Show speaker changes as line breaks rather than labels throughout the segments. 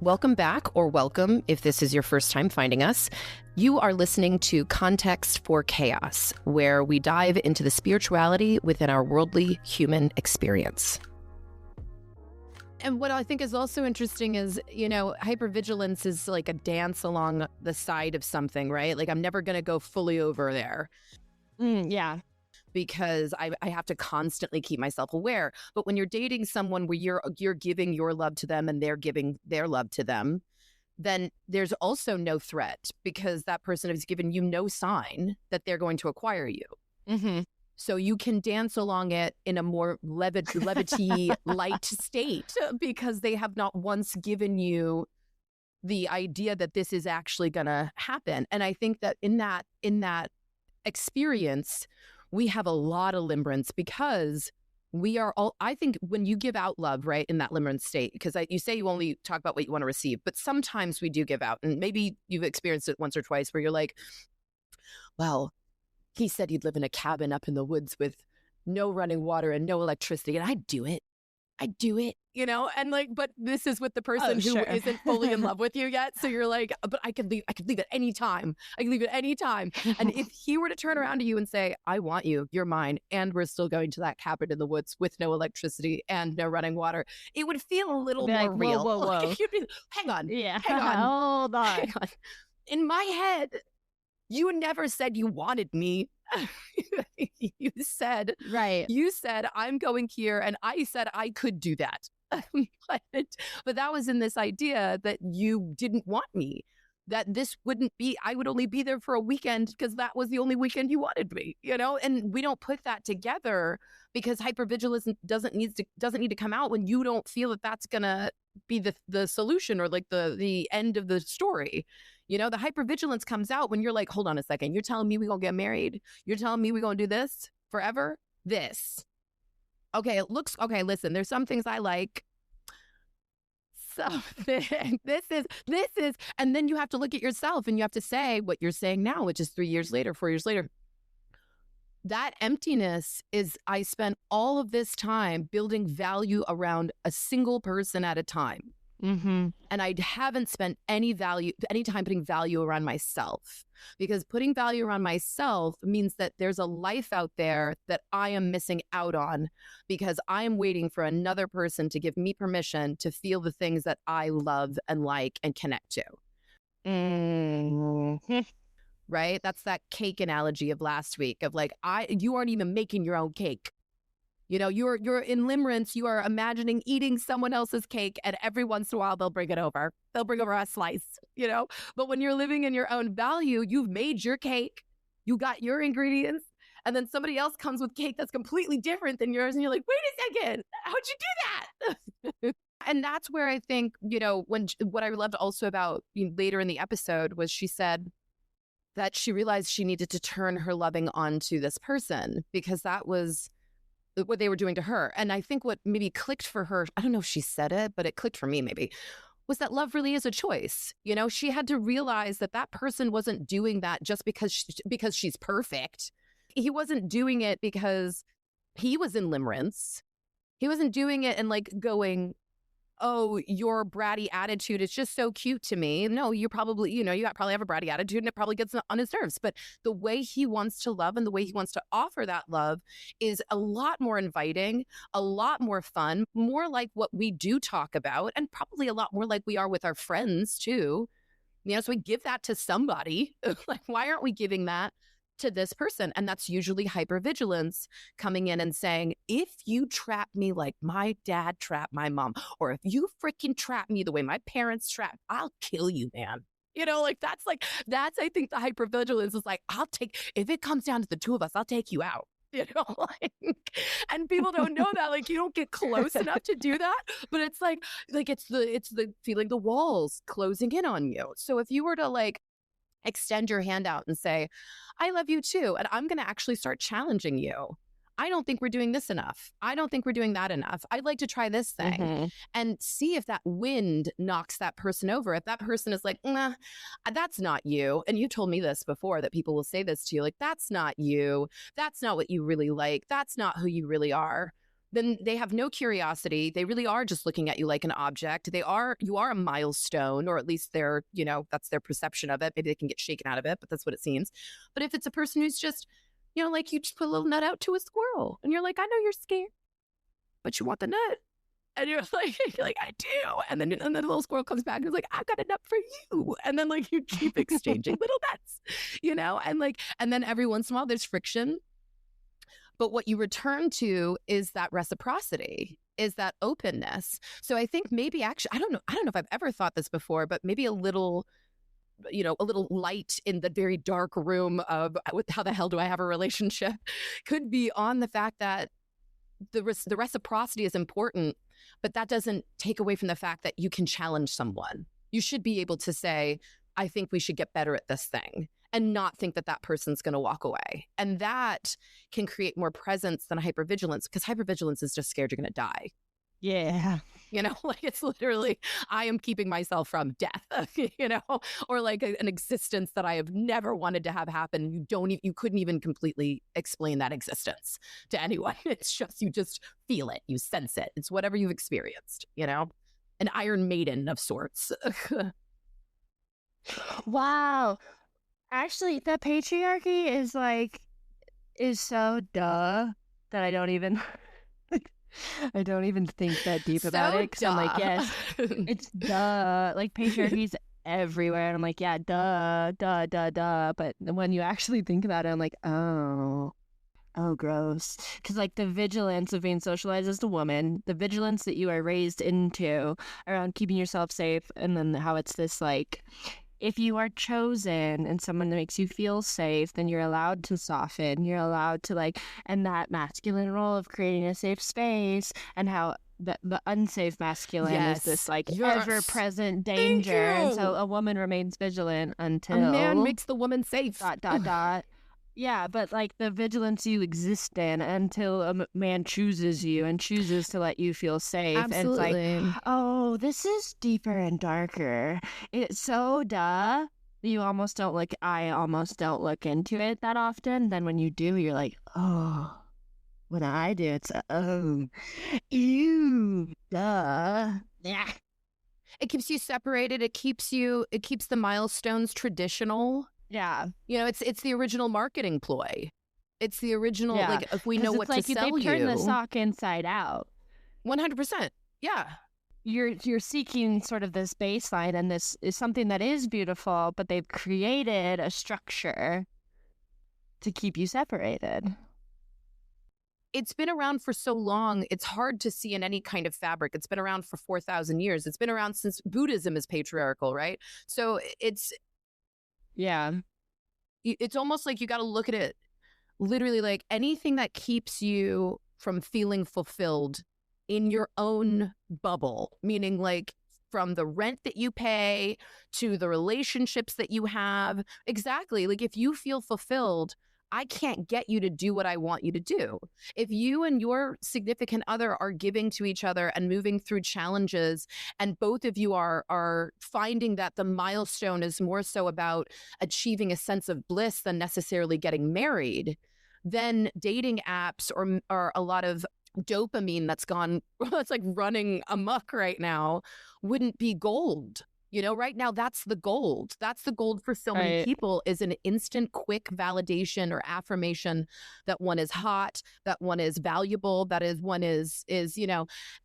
Welcome back, or welcome if this is your first time finding us. You are listening to Context for Chaos, where we dive into the spirituality within our worldly human experience. And what I think is also interesting is, hypervigilance is like a dance along the side of something, right? Like I'm never going to go fully over there.
Yeah.
Because I have to constantly keep myself aware. But when you're dating someone where you're giving your love to them and they're giving their love to them, then there's also no threat because that person has given you no sign that they're going to acquire you.
Mm-hmm.
So you can dance along it in a more levity, light state because they have not once given you the idea that this is actually going to happen. And I think that in that experience, we have a lot of limerence because we are all, I think when you give out love, right, in that limerence state, because you say you only talk about what you want to receive, but sometimes we do give out. And maybe you've experienced it once or twice where you're like, well, he said he'd live in a cabin up in the woods with no running water and no electricity. And I'd do it, and like, but this is with the person who isn't fully in love with you yet. So you're like, but I could leave at any time. And if he were to turn around to you and say, I want you, you're mine, and we're still going to that cabin in the woods with no electricity and no running water, it would feel a little more real.
Whoa.
Like, hang on.
Yeah.
Hang on.
Hold on.
Hang on. In my head, you never said you wanted me. You said, I'm going here, and I said I could do that. But that was in this idea that you didn't want me, that this wouldn't be, I would only be there for a weekend because that was the only weekend you wanted me, and we don't put that together because hypervigilance doesn't need to come out when you don't feel that that's gonna be the solution or like the end of the story. The hypervigilance comes out when you're like, hold on a second, you're telling me we're gonna get married, you're telling me we're gonna do this forever, okay, listen, there's some things I like. Something. This is, and then you have to look at yourself and you have to say what you're saying now, which is 3 years later, 4 years later. That emptiness is, I spent all of this time building value around a single person at a time.
Mm-hmm.
And I haven't spent any time putting value around myself, because putting value around myself means that there's a life out there that I am missing out on because I am waiting for another person to give me permission to feel the things that I love and like and connect to.
Mm-hmm.
Right? That's that cake analogy of last week of like, you aren't even making your own cake. You're in limerence, you are imagining eating someone else's cake, and every once in a while they'll bring it over. They'll bring over a slice, But when you're living in your own value, you've made your cake, you got your ingredients, and then somebody else comes with cake that's completely different than yours, and you're like, wait a second, how'd you do that? And that's where I think, what I loved also about later in the episode was she said that she realized she needed to turn her loving onto this person because that was what they were doing to her. And I think what maybe clicked for her, I don't know if she said it, but it clicked for me maybe, was that love really is a choice. She had to realize that person wasn't doing that just because she's perfect. He wasn't doing it because he was in limerence. He wasn't doing it and like going, oh, your bratty attitude is just so cute to me. No, you probably, you probably have a bratty attitude and it probably gets on his nerves. But the way he wants to love and the way he wants to offer that love is a lot more inviting, a lot more fun, more like what we do talk about, and probably a lot more like we are with our friends too. So we give that to somebody. Like, why aren't we giving that to this person? And that's usually hypervigilance coming in and saying, if you trap me like my dad trapped my mom, or if you freaking trap me the way my parents trapped, I'll kill you, man. That's I think the hypervigilance is like, if it comes down to the two of us, I'll take you out. And people don't know that, like, you don't get close enough to do that, but it's like it's the feeling the walls closing in on you. So if you were to like extend your hand out and say, I love you too, and I'm going to actually start challenging you. I don't think we're doing this enough. I don't think we're doing that enough. I'd like to try this thing and see if that wind knocks that person over. If that person is like, nah, that's not you. And you told me this before, that people will say this to you, like, that's not you. That's not what you really like. That's not who you really are. then they have no curiosity. They really are just looking at you like an object. You are a milestone, or at least they're, that's their perception of it. Maybe they can get shaken out of it, but that's what it seems. But if it's a person who's just, like you just put a little nut out to a squirrel and you're like, I know you're scared, but you want the nut. And you're like, I do. And then the little squirrel comes back and is like, I've got a nut for you. And then you keep exchanging little nuts, and then every once in a while there's friction. But what you return to is that reciprocity, is that openness. So I think maybe actually, I don't know if I've ever thought this before, but maybe a little light in the very dark room of how the hell do I have a relationship could be on the fact that the reciprocity is important, but that doesn't take away from the fact that you can challenge someone. You should be able to say, I think we should get better at this thing, and not think that person's going to walk away. And that can create more presence than hypervigilance, because hypervigilance is just scared you're going to die.
Yeah.
It's literally, I am keeping myself from death, or an existence that I have never wanted to have happen. You couldn't even completely explain that existence to anyone. It's just, you just feel it, you sense it. It's whatever you've experienced, an Iron Maiden of sorts.
Wow. Actually, the patriarchy is so duh that I don't even think that deep about it, because I'm like, yes, it's duh. Patriarchy's everywhere, and I'm like, yeah, duh. But when you actually think about it, I'm like, oh, gross. Because the vigilance of being socialized as a woman, the vigilance that you are raised into around keeping yourself safe, and then how it's this if you are chosen and someone that makes you feel safe, then you're allowed to soften. You're allowed to and that masculine role of creating a safe space, and how the unsafe masculine is this ever-present danger. And so a woman remains vigilant until
a man makes the woman safe. ...
Yeah, but the vigilance you exist in until a man chooses you and chooses to let you feel safe.
Absolutely.
And it's oh, this is deeper and darker. It's so duh. I almost don't look into it that often. Then when you do, you're like, oh. When I do, it's ew, duh. Yeah.
It keeps you separated. It keeps the milestones traditional.
Yeah.
It's the original marketing ploy. It's the original, if we know what to sell you.
They turn the sock inside out.
100%. Yeah.
You're seeking sort of this baseline, and this is something that is beautiful, but they've created a structure to keep you separated.
It's been around for so long, it's hard to see in any kind of fabric. It's been around for 4,000 years. It's been around since Buddhism is patriarchal, right? So it's...
Yeah.
It's almost like you got to look at it literally anything that keeps you from feeling fulfilled in your own bubble, meaning from the rent that you pay to the relationships that you have. Exactly. If you feel fulfilled, I can't get you to do what I want you to do. If you and your significant other are giving to each other and moving through challenges, and both of you are finding that the milestone is more so about achieving a sense of bliss than necessarily getting married, then dating apps or a lot of dopamine that's running amok right now wouldn't be gold. Right now, that's the gold. That's the gold for so many people, is an instant, quick validation or affirmation that one is hot, that one is valuable, that is one is,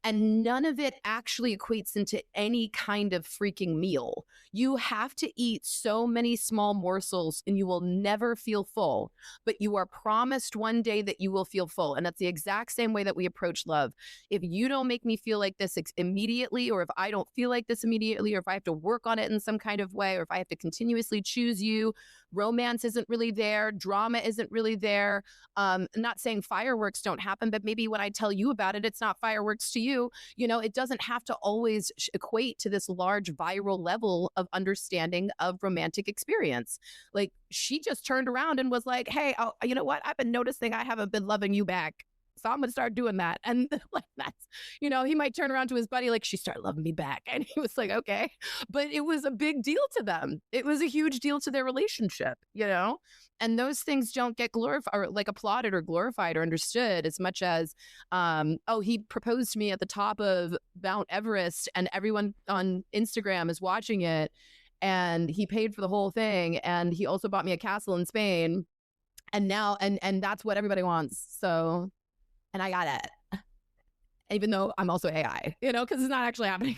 and none of it actually equates into any kind of freaking meal. You have to eat so many small morsels and you will never feel full, but you are promised one day that you will feel full. And that's the exact same way that we approach love. If you don't make me feel like this immediately, or if I don't feel like this immediately, or if I have to work on it in some kind of way, or if I have to continuously choose you, romance isn't really there, drama isn't really there. Not saying fireworks don't happen, but maybe when I tell you about it, it's not fireworks to you. It doesn't have to always equate to this large viral level of understanding of romantic experience. She just turned around and was like, hey, you know what? I've been noticing I haven't been loving you back. So I'm going to start doing that. And like, that's, he might turn around to his buddy, like, she started loving me back. And he was like, okay. But it was a big deal to them. It was a huge deal to their relationship, and those things don't get glorified or like applauded or glorified or understood as much as, he proposed to me at the top of Mount Everest and everyone on Instagram is watching it. And he paid for the whole thing. And he also bought me a castle in Spain. And now, and that's what everybody wants. So, and I got it. Even though I'm also AI, because it's not actually happening.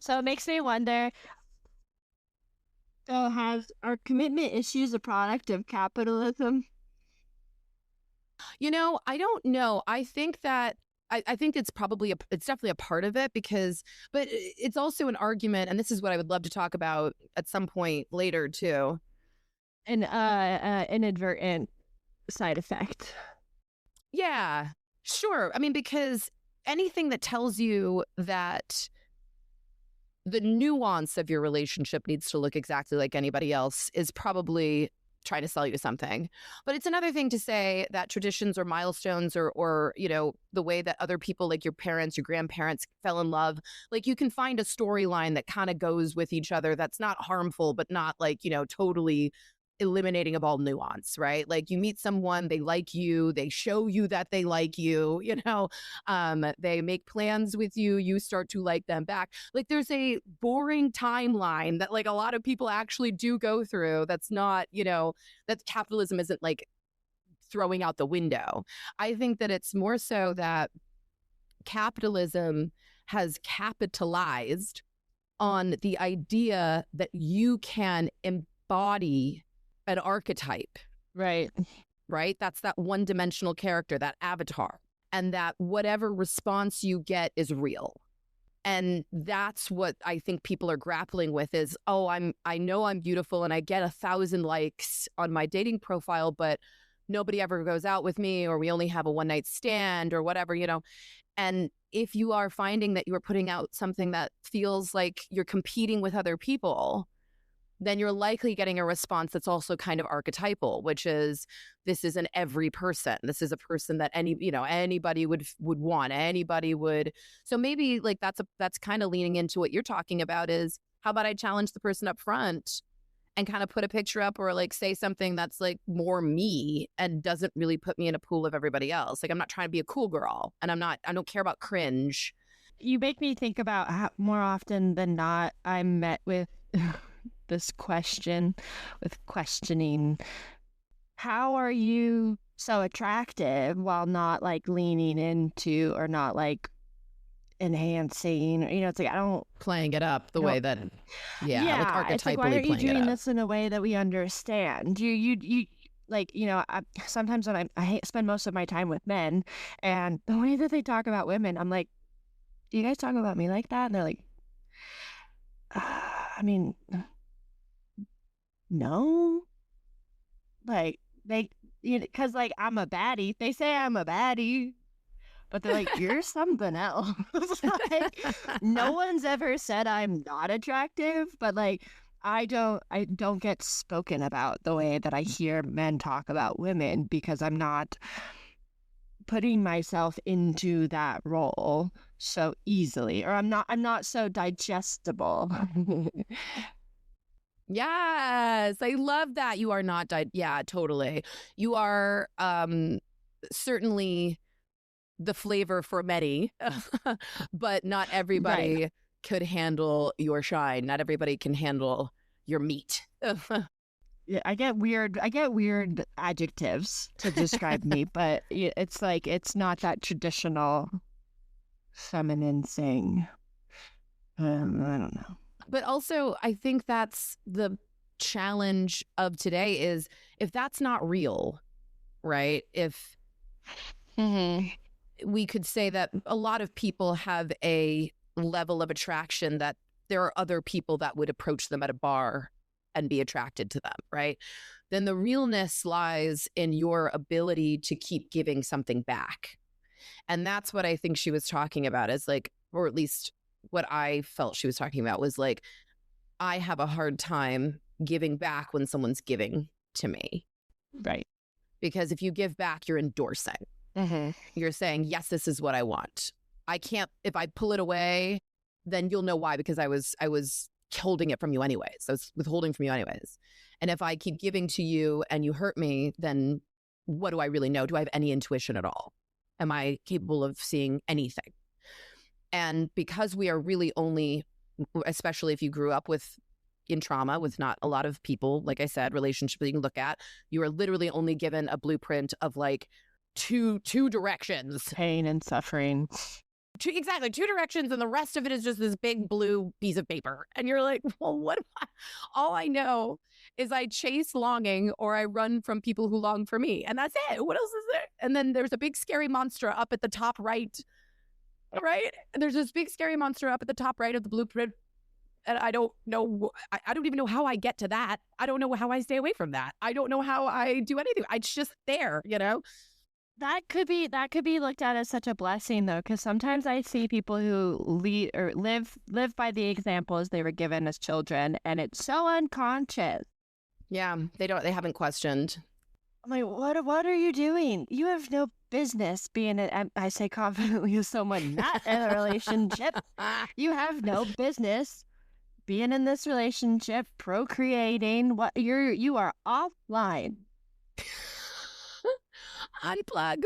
So it makes me wonder, are commitment issues a product of capitalism?
I don't know. I think that I think it's definitely a part of it but it's also an argument, and this is what I would love to talk about at some point later too.
An inadvertent side effect.
Yeah, sure. I mean, because anything that tells you that the nuance of your relationship needs to look exactly like anybody else is probably trying to sell you something. But it's another thing to say that traditions or milestones or the way that other people, like your parents, your grandparents, fell in love, like you can find a storyline that kind of goes with each other that's not harmful, but not like, totally eliminating of all nuance, right? Like you meet someone, they like you, they show you that they like you, they make plans with you, you start to like them back. Like there's a boring timeline that like a lot of people actually do go through. That's not, that capitalism isn't like throwing out the window. I think that it's more so that capitalism has capitalized on the idea that you can embody an archetype.
Right.
That's that one-dimensional character, that avatar, and that whatever response you get is real. And that's what I think people are grappling with is, I know I'm beautiful and I get 1,000 likes on my dating profile, but nobody ever goes out with me, or we only have a one-night stand or whatever, And if you are finding that you are putting out something that feels like you're competing with other people, then you're likely getting a response that's also kind of archetypal, which is, this isn't every person. This is a person that anybody would want, anybody would. So maybe like that's kind of leaning into what you're talking about is, how about I challenge the person up front and kind of put a picture up or like say something that's like more me and doesn't really put me in a pool of everybody else. Like I'm not trying to be a cool girl, and I don't care about cringe.
You make me think about how more often than not I'm met with this question, with questioning, how are you so attractive while not like leaning into or not like enhancing, it's like I don't
playing it up the way that like archetypally
it's like, why aren't you doing this in a way that we understand? You like, sometimes when I spend most of my time with men, and the way that they talk about women, I'm like, do you guys talk about me like that? And they're like, I mean, no, like they, because like I'm a baddie. They say I'm a baddie, but they're like, you're something else. Like, no one's ever said I'm not attractive, but like I don't get spoken about the way that I hear men talk about women, because I'm not putting myself into that role so easily, or I'm not so digestible.
Yes, I love that. You are not yeah, totally. You are certainly the flavor for many, but not everybody could handle your shine. Not everybody can handle your meat.
Yeah, I get weird adjectives to describe me, but it's like, it's not that traditional feminine thing. I don't know.
But also, I think that's the challenge of today is, if that's not real, right? If we could say that a lot of people have a level of attraction that there are other people that would approach them at a bar and be attracted to them, right? Then the realness lies in your ability to keep giving something back. And that's what I think she was talking about, is like, or at least what I felt she was talking about was like, I have a hard time giving back when someone's giving to me.
Right.
Because if you give back, you're endorsing.
Mm-hmm.
You're saying, yes, this is what I want. I can't, if I pull it away, then you'll know why, because I was holding it from you anyways. I was withholding from you anyways. And if I keep giving to you and you hurt me, then what do I really know? Do I have any intuition at all? Am I capable of seeing anything? And because we are really only, especially if you grew up in trauma with not a lot of people, like I said, relationships that you can look at, you are literally only given a blueprint of like two directions.
Pain and suffering.
Exactly, two directions, and the rest of it is just this big blue piece of paper. And you're like, well, what am I? All I know is I chase longing, or I run from people who long for me. And that's it. What else is there? And then there's a big scary monster up at the top right? There's this big scary monster up at the top right of the blueprint. And I don't know. I don't even know how I get to that. I don't know how I stay away from that. I don't know how I do anything. It's just there, you know?
That could be looked at as such a blessing, though, because sometimes I see people who lead or live by the examples they were given as children, and it's so unconscious.
Yeah, they haven't questioned.
I'm like, what are you doing? You have no business being I say confidently as someone not in a relationship. You have no business being in this relationship, procreating. You are offline.
Unplug.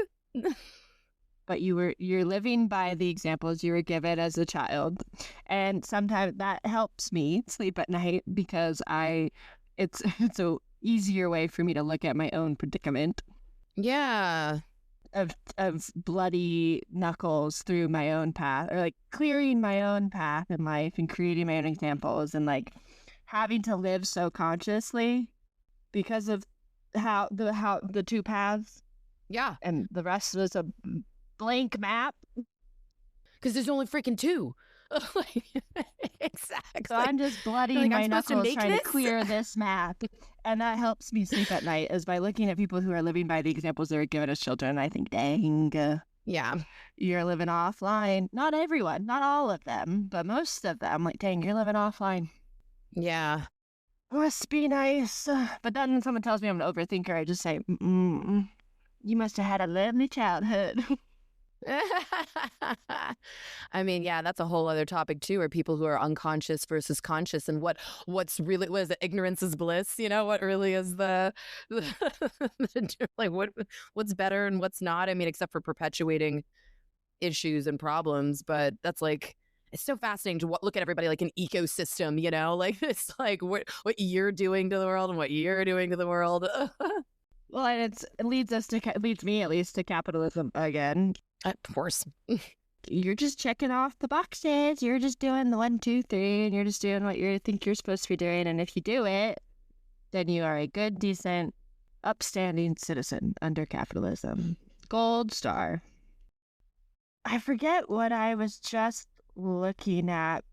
But you're living by the examples you were given as a child, and sometimes that helps me sleep at night because it's a easier way for me to look at my own predicament.
Yeah.
Of bloody knuckles through my own path, or like clearing my own path in life and creating my own examples, and like having to live so consciously because of how the two paths.
Yeah.
And the rest was a blank map.
Because there's only freaking two. Exactly.
So I'm just bloodying my knuckles trying to clear this map. And that helps me sleep at night, is by looking at people who are living by the examples they were given as children. I think, dang.
Yeah.
You're living offline. Not everyone, not all of them, but most of them. Like, dang, you're living offline.
Yeah.
Must be nice. But then when someone tells me I'm an overthinker, I just say, you must have had a lovely childhood.
I mean, yeah, that's a whole other topic too, are people who are unconscious versus conscious, and what's really, what is it? Ignorance is bliss, you know? What really is the like what's better and what's not? I mean, except for perpetuating issues and problems, but that's like, it's so fascinating to look at everybody like an ecosystem, you know? Like, it's like what you're doing to the world and what you're doing to the world.
Well, and it leads me at least to capitalism again.
Of course.
You're just checking off the boxes. You're just doing the 1, 2, 3, and you're just doing what you think you're supposed to be doing. And if you do it, then you are a good, decent, upstanding citizen under capitalism. Gold star. I forget what I was just looking at,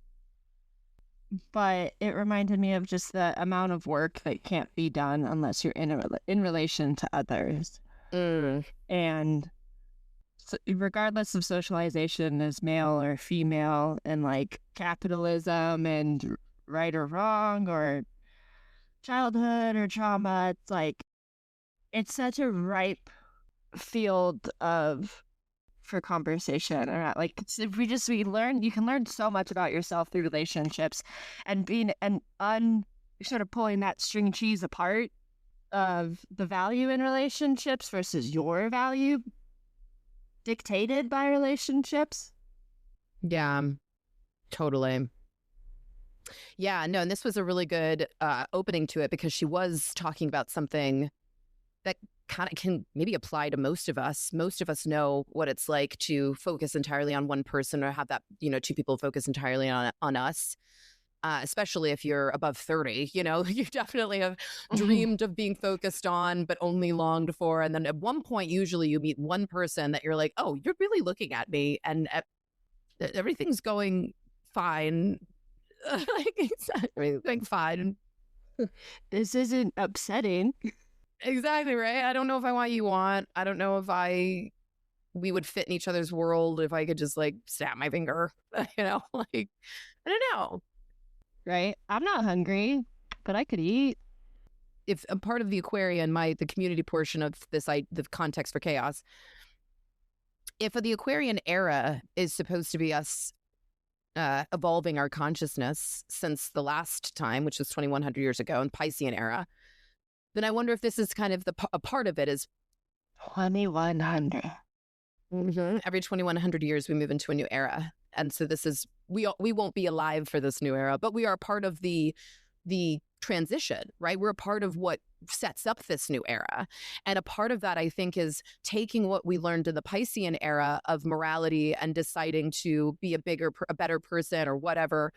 but it reminded me of just the amount of work that can't be done unless you're in relation to others. And so regardless of socialization as male or female, and like capitalism and right or wrong or childhood or trauma, it's like, it's such a ripe field for conversation. Or like, if we learn, you can learn so much about yourself through relationships, and being sort of pulling that string cheese apart of the value in relationships versus your value dictated by relationships.
Yeah, totally. Yeah, no, and this was a really good opening to it, because she was talking about something that kind of can maybe apply to most of us. Most of us know what it's like to focus entirely on one person, or have that, two people focus entirely on us. Especially if you're above 30, you definitely have dreamed of being focused on, but only longed for. And then at one point, usually you meet one person that you're like, oh, you're really looking at me, and everything's going fine. Everything's going fine.
This isn't upsetting.
Exactly, right? I don't know if I want you I don't know if we would fit in each other's world if I could just like snap my finger, like, I don't know.
Right? I'm not hungry, but I could eat.
if a part of the Aquarian, the community portion of the context for chaos, if the Aquarian era is supposed to be us evolving our consciousness since the last time, which was 2,100 years ago, in Piscean era, then I wonder if this is kind of a part of it is
2,100.
Every 2,100 years we move into a new era, and so this is we won't be alive for this new era, but we are part of the transition, right? We're a part of what sets up this new era. And a part of that, I think, is taking what we learned in the Piscean era of morality and deciding to be a better person or whatever,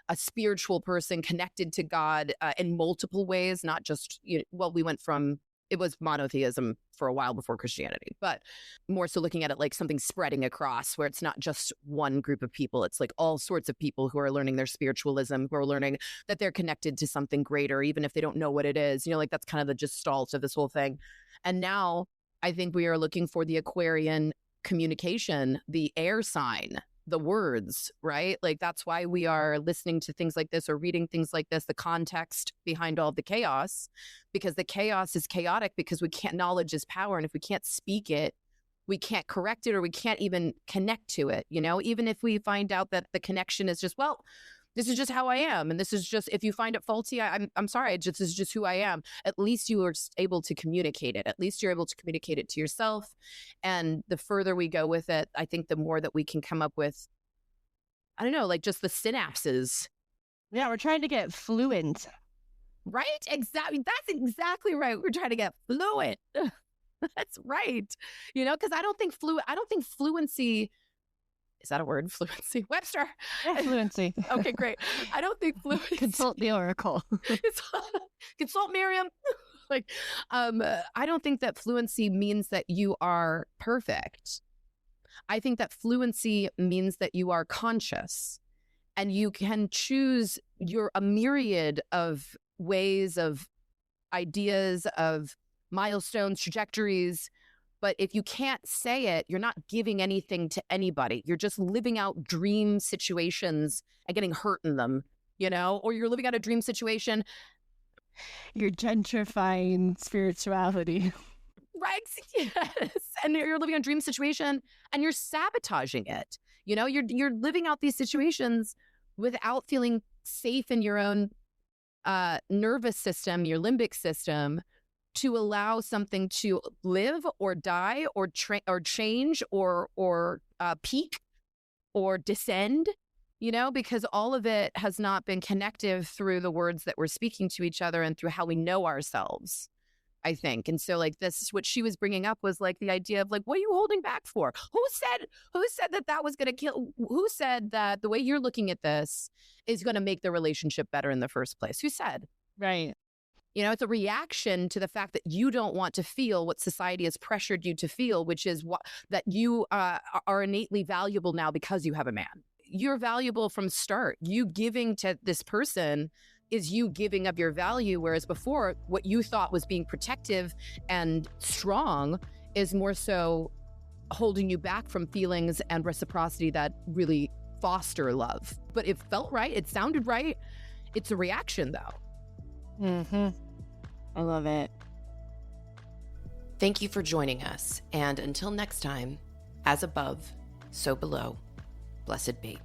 a spiritual person connected to God in multiple ways, not just, we went from, it was monotheism for a while before Christianity, but more so looking at it like something spreading across where it's not just one group of people. It's like all sorts of people who are learning their spiritualism, who are learning that they're connected to something greater, even if they don't know what it is. Like that's kind of the gestalt of this whole thing. And now I think we are looking for the Aquarian communication, the air sign, the words, right? Like that's why we are listening to things like this or reading things like this, the context behind all of the chaos, because the chaos is chaotic because knowledge is power. And if we can't speak it, we can't correct it, or we can't even connect to it. Even if we find out that the connection is just, this is just how I am. And this is just, if you find it faulty, I'm sorry, this is just who I am. At least you are able to communicate it. At least you're able to communicate it to yourself. And the further we go with it, I think the more that we can come up with, I don't know, like just the synapses.
Yeah, we're trying to get fluent.
Right? Exactly. That's exactly right. We're trying to get fluent. That's right. Because I don't think fluency, is that a word? Fluency? Webster.
Yeah, fluency.
Okay, great. I don't think fluency.
Consult the oracle.
Consult Miriam. I don't think that fluency means that you are perfect. I think that fluency means that you are conscious and you can choose a myriad of ways, of ideas, of milestones, trajectories. But if you can't say it, you're not giving anything to anybody. You're just living out dream situations and getting hurt in them, or you're living out a dream situation.
You're gentrifying spirituality.
Right? Yes. And you're living a dream situation and you're sabotaging it. You're living out these situations without feeling safe in your own nervous system, your limbic system, to allow something to live or die or change or peak or descend, because all of it has not been connective through the words that we're speaking to each other and through how we know ourselves, I think. And so like this is what she was bringing up was like the idea of like, what are you holding back for? Who said that was going to kill? Who said that the way you're looking at this is going to make the relationship better in the first place? Who said?
Right.
It's a reaction to the fact that you don't want to feel what society has pressured you to feel, which is that you are innately valuable now because you have a man. You're valuable from start. You giving to this person is you giving of your value, whereas before, what you thought was being protective and strong is more so holding you back from feelings and reciprocity that really foster love. But it felt right. It sounded right. It's a reaction, though.
I love it.
Thank you for joining us. And until next time, as above, so below, blessed be.